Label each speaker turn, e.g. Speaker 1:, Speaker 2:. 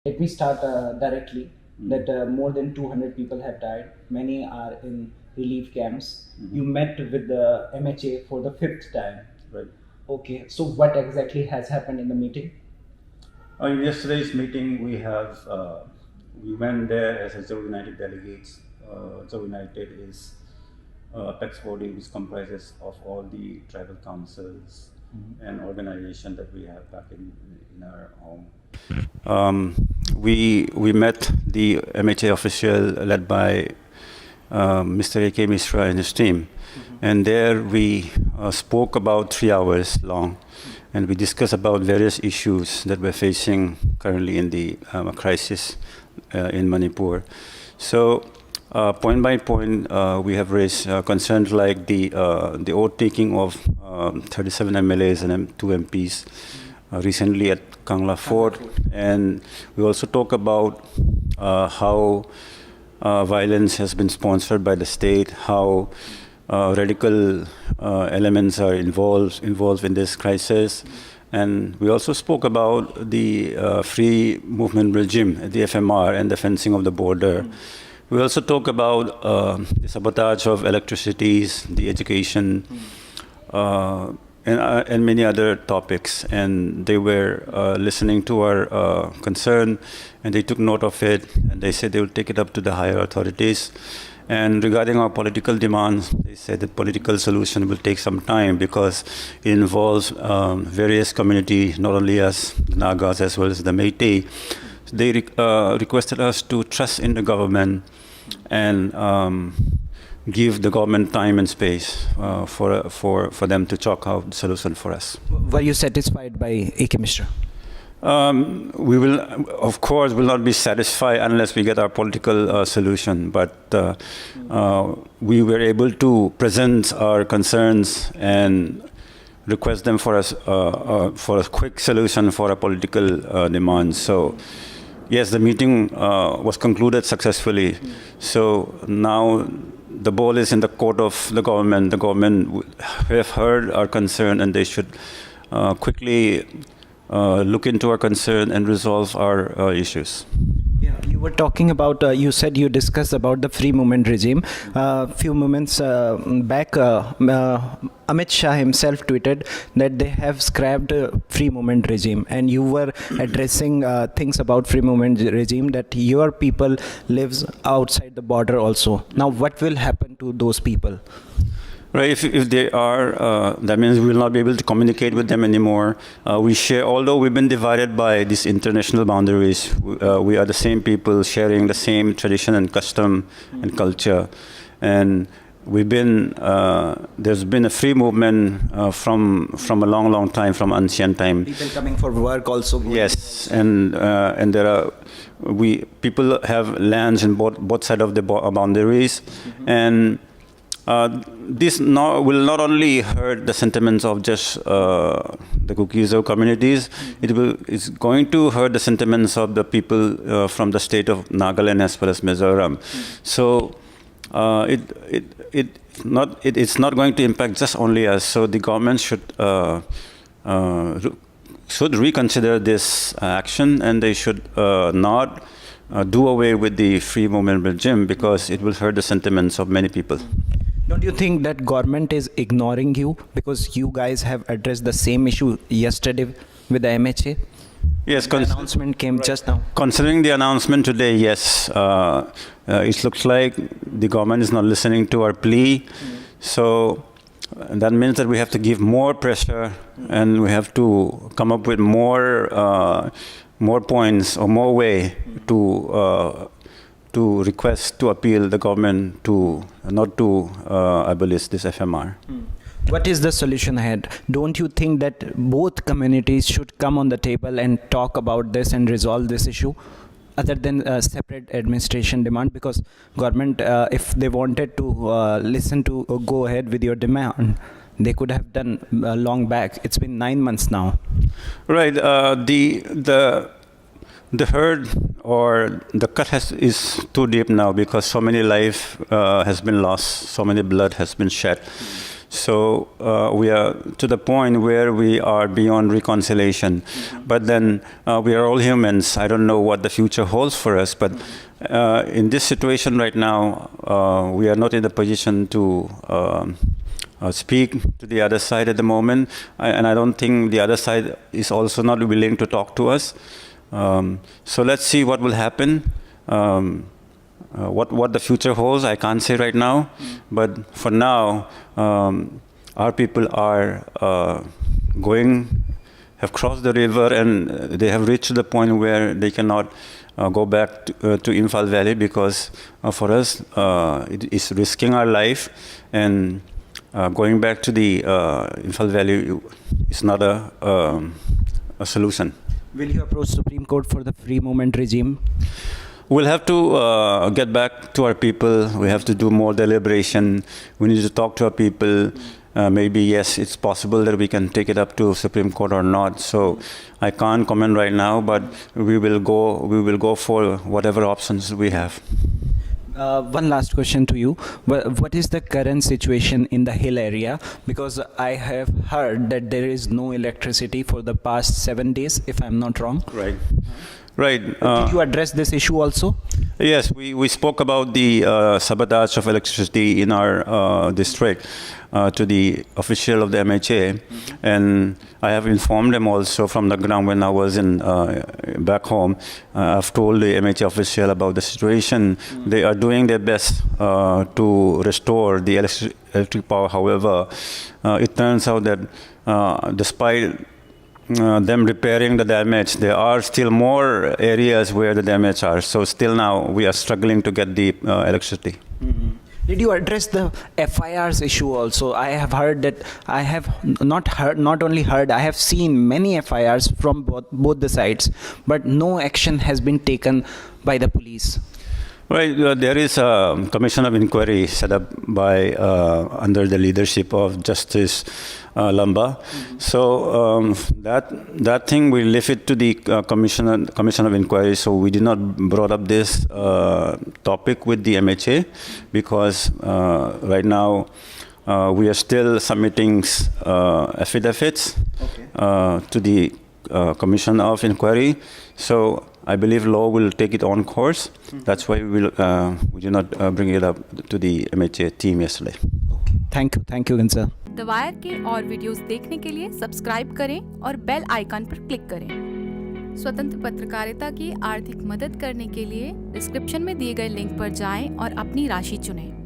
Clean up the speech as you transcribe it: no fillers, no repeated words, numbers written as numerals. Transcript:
Speaker 1: Let me start directly that more than 200 people have died. Many are in relief camps. You met with the MHA for the fifth time.
Speaker 2: Right.
Speaker 1: Okay, so what exactly has happened in the meeting?
Speaker 2: In yesterday's meeting, we went there as a Zomi United delegates. Zomi United is apex body which comprises of all the tribal councils and organizations that we have back in our home. We met the MHA official led by Mr. A.K. Mishra and his team. And there we spoke about 3 hours long, and we discussed about various issues that we're facing currently in the crisis in Manipur. So point by point, we have raised concerns like the oath taking of 37 MLAs and 2 MPs recently at Kangla Fort. And we also talk about how violence has been sponsored by the state, how radical elements are involved in this crisis. And we also spoke about the free movement regime, the FMR, and the fencing of the border. We also talk about the sabotage of electricities, the education, and many other topics. And they were listening to our concern, and they took note of it, and they said they will take it up to the higher authorities. And regarding our political demands, they said that political solution will take some time because it involves various communities, not only us, the Nagas, as well as the Métis. They requested us to trust in the government and give the government time and space for them to chalk out the solution for us.
Speaker 1: Were you satisfied by A.K. Mishra?
Speaker 2: We will, of course, will not be satisfied unless we get our political solution. But we were able to present our concerns and request them for a quick solution for our political demands. So, yes, the meeting was concluded successfully. So now the ball is in the court of the government. The government have heard our concern, and they should quickly look into our concern and resolve our issues.
Speaker 1: Yeah, you were talking about, you said you discussed about the free movement regime. Few moments back, Amit Shah himself tweeted that they have scrapped free movement regime, and you were addressing things about free movement regime that your people lives outside the border also. Now, what will happen to those people?
Speaker 2: Right, if they are, that means we will not be able to communicate with them anymore. We share, although we've been divided by these international boundaries, we are the same people sharing the same tradition and custom and culture. And we've been, there's been a free movement from a long, long time, from ancient time.
Speaker 1: People coming for work also.
Speaker 2: Yes, and there are, people have lands in both sides of the boundaries. And this will not only hurt the sentiments of just the Kuki-Zo communities, it's going to hurt the sentiments of the people from the state of Nagaland as well as Mizoram. So it's not going to impact just only us. So the government should reconsider this action, and they should not do away with the free movement regime because it will hurt the sentiments of many people.
Speaker 1: Don't you think that government is ignoring you because you guys have addressed the same issue yesterday with the MHA?
Speaker 2: Yes,
Speaker 1: the announcement came just now.
Speaker 2: Considering the announcement today, yes, it looks like the government is not listening to our plea. So that means that we have to give more pressure, and we have to come up with more points or more way to request, to appeal the government to not to abolish this FMR.
Speaker 1: What is the solution ahead? Don't you think that both communities should come on the table and talk about this and resolve this issue, other than separate administration demand? Because government, if they wanted to listen to or go ahead with your demand, they could have done long back. It's been 9 months now.
Speaker 2: Right. The hurt or the cut is too deep now because so many life has been lost, so many blood has been shed. So we are to the point where we are beyond reconciliation. But then we are all humans. I don't know what the future holds for us. But in this situation right now, we are not in the position to speak to the other side at the moment. And I don't think the other side is also not willing to talk to us. So let's see what will happen. What the future holds, I can't say right now. But for now, our people are have crossed the river, and they have reached the point where they cannot go back to Imphal Valley, because for us, it is risking our life, and going back to the Imphal Valley is not a solution.
Speaker 1: Will you approach Supreme Court for the free movement regime?
Speaker 2: We'll have to get back to our people. We have to do more deliberation. We need to talk to our people. Maybe, yes, it's possible that we can take it up to Supreme Court or not. So I can't comment right now, but we will go for whatever options we have.
Speaker 1: One last question to you. What is the current situation in the hill area? Because I have heard that there is no electricity for the past 7 days, if I'm not wrong.
Speaker 2: Right. Right.
Speaker 1: Did you address this issue also?
Speaker 2: Yes, we spoke about the sabotage of electricity in our district to the official of the MHA, and I have informed them also from the ground when I was back home. I've told the MHA official about the situation. They are doing their best to restore the electric power. However, it turns out that despite them repairing the damage, there are still more areas where the damage are. So still now we are struggling to get the electricity.
Speaker 1: Did you address the FIRs issue also? I have heard that, I have not only heard, I have seen many FIRs from both the sides, but no action has been taken by the police.
Speaker 2: Right, there is a commission of inquiry set up by under the leadership of Justice Lamba. So that thing we leave it to the commission of inquiry. So we did not brought up this topic with the MHA, because right now we are still submitting affidavits to the commission of inquiry. So I believe law will take its own course. That's why we did not bring it up to the MHA team yesterday.
Speaker 1: Thank you Ginza.
Speaker 3: The wire के और videos देखने के लिए subscribe करें और bell icon पर click करें। स्वतंत्र पत्रकारिता की आर्थिक मदद करने के लिए डिस्क्रिप्शन में दिए गए लिंक पर जाएं और अपनी राशि चुनें।